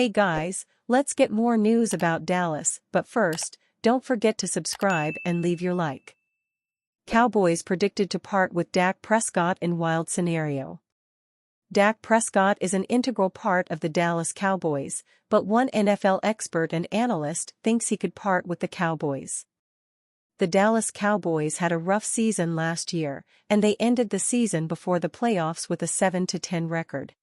Hey guys, let's get more news about Dallas, but first, don't forget to subscribe and leave your like. Cowboys predicted to part with Dak Prescott in wild scenario. Dak Prescott is an integral part of the Dallas Cowboys, but one NFL expert and analyst thinks he could part with the Cowboys. The Dallas Cowboys had a rough season last year, and they ended the season before the playoffs with a 7-10 record.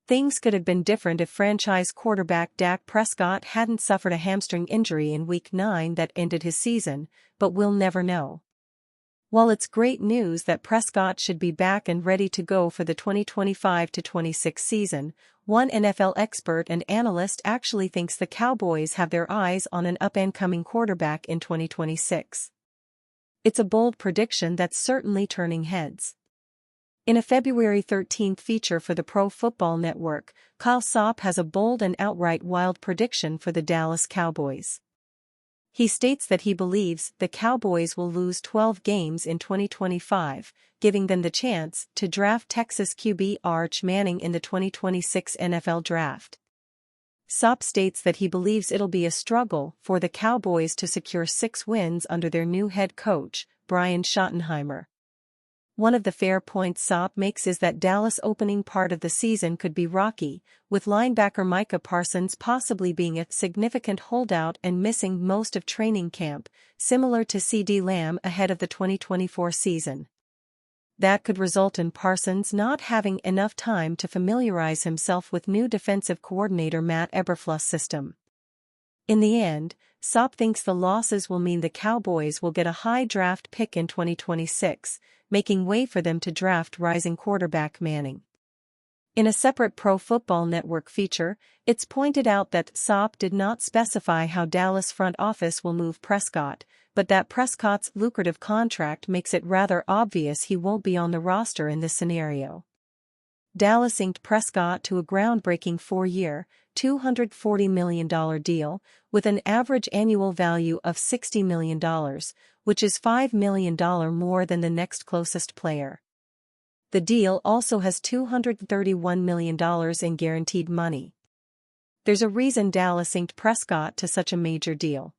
Things could have been different if franchise quarterback Dak Prescott hadn't suffered a hamstring injury in Week 9 that ended his season, but we'll never know. While it's great news that Prescott should be back and ready to go for the 2025-26 season, one NFL expert and analyst actually thinks the Cowboys have their eyes on an up-and-coming quarterback in 2026. It's a bold prediction that's certainly turning heads. In a February 13th feature for the Pro Football Network, Kyle Sopp has a bold and outright wild prediction for the Dallas Cowboys. He states that he believes the Cowboys will lose 12 games in 2025, giving them the chance to draft Texas QB Arch Manning in the 2026 NFL Draft. Sopp states that he believes it'll be a struggle for the Cowboys to secure 6 wins under their new head coach, Brian Schottenheimer. One of the fair points Sopp makes is that Dallas' opening part of the season could be rocky, with linebacker Micah Parsons possibly being a significant holdout and missing most of training camp, similar to CeeDee Lamb ahead of the 2024 season. That could result in Parsons not having enough time to familiarize himself with new defensive coordinator Matt Eberflus's system. In the end, Sopp thinks the losses will mean the Cowboys will get a high draft pick in 2026, making way for them to draft rising quarterback Manning. In a separate Pro Football Network feature, it's pointed out that Sopp did not specify how Dallas front office will move Prescott, but that Prescott's lucrative contract makes it rather obvious he won't be on the roster in this scenario. Dallas inked Prescott to a groundbreaking 4-year, $240 million deal, with an average annual value of $60 million, which is $5 million more than the next closest player. The deal also has $231 million in guaranteed money. There's a reason Dallas inked Prescott to such a major deal.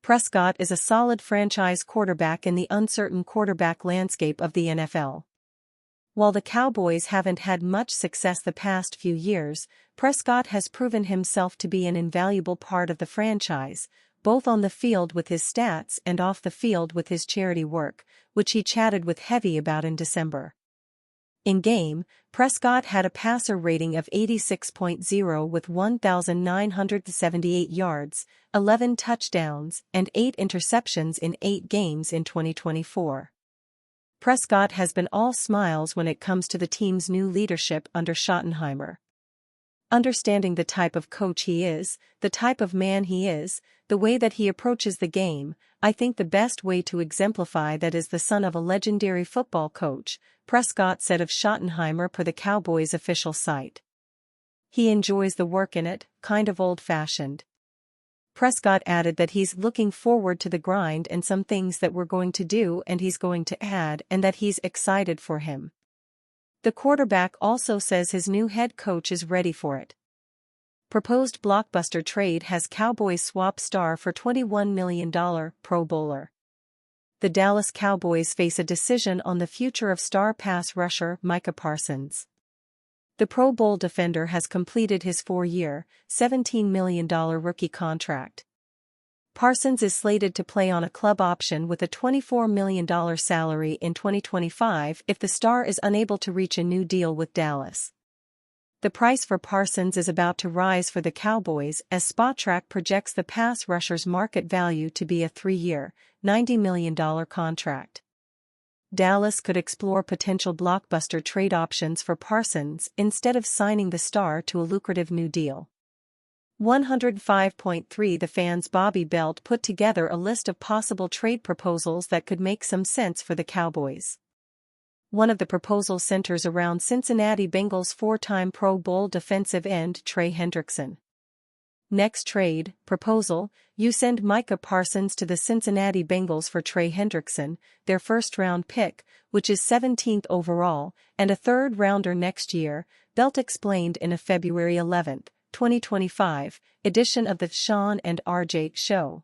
Prescott is a solid franchise quarterback in the uncertain quarterback landscape of the NFL. While the Cowboys haven't had much success the past few years, Prescott has proven himself to be an invaluable part of the franchise, both on the field with his stats and off the field with his charity work, which he chatted with Heavy about in December. In-game, Prescott had a passer rating of 86.0 with 1,978 yards, 11 touchdowns, and 8 interceptions in 8 games in 2024. Prescott has been all smiles when it comes to the team's new leadership under Schottenheimer. Understanding the type of coach he is, the type of man he is, the way that he approaches the game, I think the best way to exemplify that is the son of a legendary football coach, Prescott said of Schottenheimer per the Cowboys' official site. He enjoys the work in it, kind of old-fashioned. Prescott added that he's looking forward to the grind and some things that we're going to do and he's going to add and that he's excited for him. The quarterback also says his new head coach is ready for it. Proposed blockbuster trade has Cowboys swap star for $21 million Pro Bowler. The Dallas Cowboys face a decision on the future of star pass rusher Micah Parsons. The Pro Bowl defender has completed his 4-year, $17 million rookie contract. Parsons is slated to play on a club option with a $24 million salary in 2025 if the star is unable to reach a new deal with Dallas. The price for Parsons is about to rise for the Cowboys as Spotrac projects the pass rusher's market value to be a 3-year, $90 million contract. Dallas could explore potential blockbuster trade options for Parsons instead of signing the star to a lucrative new deal. 105.3 The Fan's Bobby Belt put together a list of possible trade proposals that could make some sense for the Cowboys. One of the proposals centers around Cincinnati Bengals 4-time Pro Bowl defensive end Trey Hendrickson. Next trade proposal, you send Micah Parsons to the Cincinnati Bengals for Trey Hendrickson, their first-round pick, which is 17th overall, and a third-rounder next year, Belt explained in a February 11, 2025, edition of the Sean and RJ Show.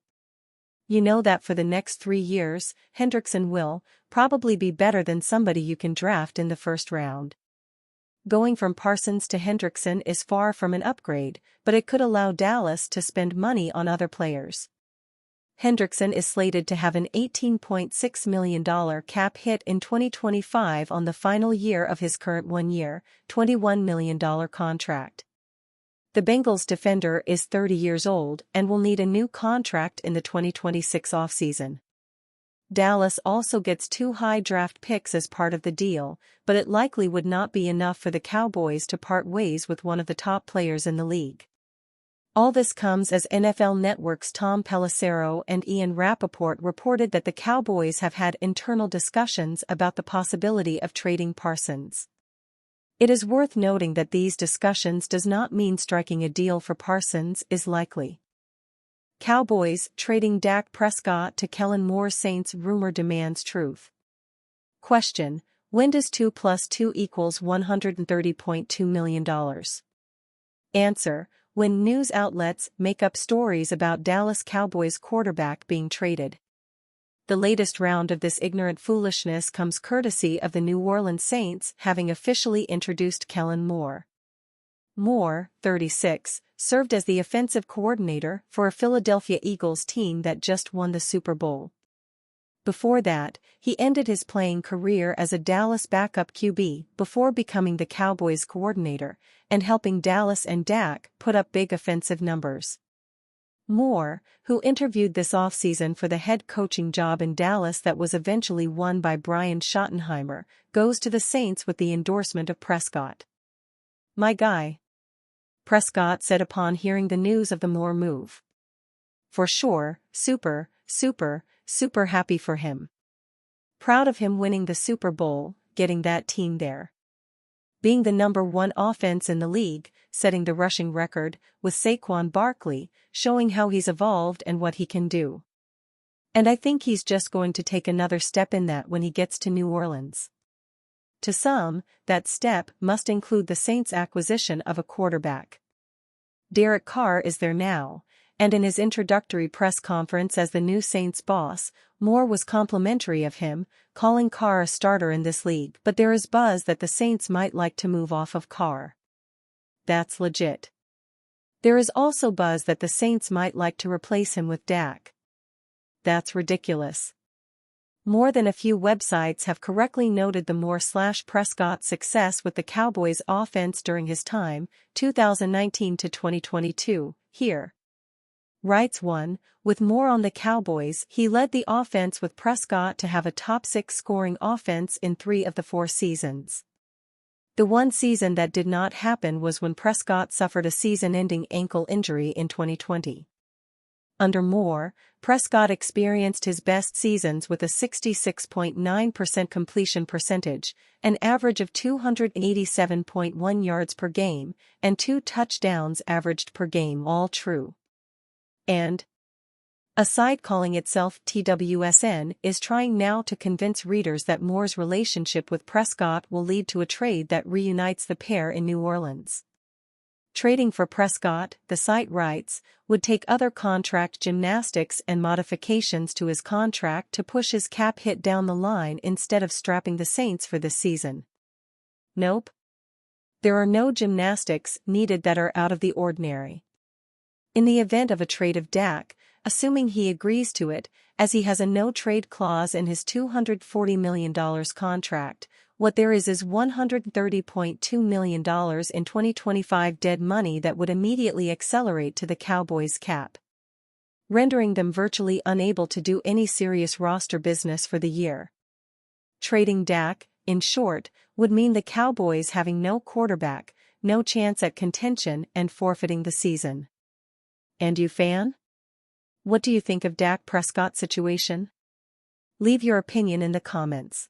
You know that for the next 3 years, Hendrickson will probably be better than somebody you can draft in the first round. Going from Parsons to Hendrickson is far from an upgrade, but it could allow Dallas to spend money on other players. Hendrickson is slated to have an $18.6 million cap hit in 2025 on the final year of his current one-year, $21 million contract. The Bengals defender is 30 years old and will need a new contract in the 2026 offseason. Dallas also gets 2 high draft picks as part of the deal, but it likely would not be enough for the Cowboys to part ways with one of the top players in the league. All this comes as NFL Network's Tom Pelissero and Ian Rappaport reported that the Cowboys have had internal discussions about the possibility of trading Parsons. It is worth noting that these discussions does not mean striking a deal for Parsons is likely. Cowboys trading Dak Prescott to Kellen Moore. Saints rumor demands truth. Question: when does 2 + 2 = $130.2 million? Answer: when news outlets make up stories about Dallas Cowboys quarterback being traded. The latest round of this ignorant foolishness comes courtesy of the New Orleans Saints having officially introduced Kellen Moore. Moore, 36, served as the offensive coordinator for a Philadelphia Eagles team that just won the Super Bowl. Before that, he ended his playing career as a Dallas backup QB before becoming the Cowboys coordinator and helping Dallas and Dak put up big offensive numbers. Moore, who interviewed this offseason for the head coaching job in Dallas that was eventually won by Brian Schottenheimer, goes to the Saints with the endorsement of Prescott. "My guy," Prescott said upon hearing the news of the Moore move. "For sure, super happy for him. Proud of him winning the Super Bowl, getting that team there. Being the #1 offense in the league, setting the rushing record, with Saquon Barkley, showing how he's evolved and what he can do. And I think he's just going to take another step in that when he gets to New Orleans." To some, that step must include the Saints' acquisition of a quarterback. Derek Carr is there now, and in his introductory press conference as the new Saints boss, Moore was complimentary of him, calling Carr a starter in this league. But there is buzz that the Saints might like to move off of Carr. That's legit. There is also buzz that the Saints might like to replace him with Dak. That's ridiculous. More than a few websites have correctly noted the Moore/Prescott success with the Cowboys offense during his time, 2019 to 2022, here. Writes one, with Moore on the Cowboys, he led the offense with Prescott to have a top 6 scoring offense in 3 of the 4 seasons. The one season that did not happen was when Prescott suffered a season-ending ankle injury in 2020. Under Moore, Prescott experienced his best seasons with a 66.9% completion percentage, an average of 287.1 yards per game, and 2 touchdowns averaged per game, all true. And a site calling itself TWSN is trying now to convince readers that Moore's relationship with Prescott will lead to a trade that reunites the pair in New Orleans. Trading for Prescott, the site writes, would take other contract gymnastics and modifications to his contract to push his cap hit down the line instead of strapping the Saints for this season. Nope. There are no gymnastics needed that are out of the ordinary. In the event of a trade of Dak, assuming he agrees to it, as he has a no-trade clause in his $240 million contract, what there is $130.2 million in 2025 dead money that would immediately accelerate to the Cowboys' cap, rendering them virtually unable to do any serious roster business for the year. Trading Dak, in short, would mean the Cowboys having no quarterback, no chance at contention, and forfeiting the season. And you, fan? What do you think of Dak Prescott's situation? Leave your opinion in the comments.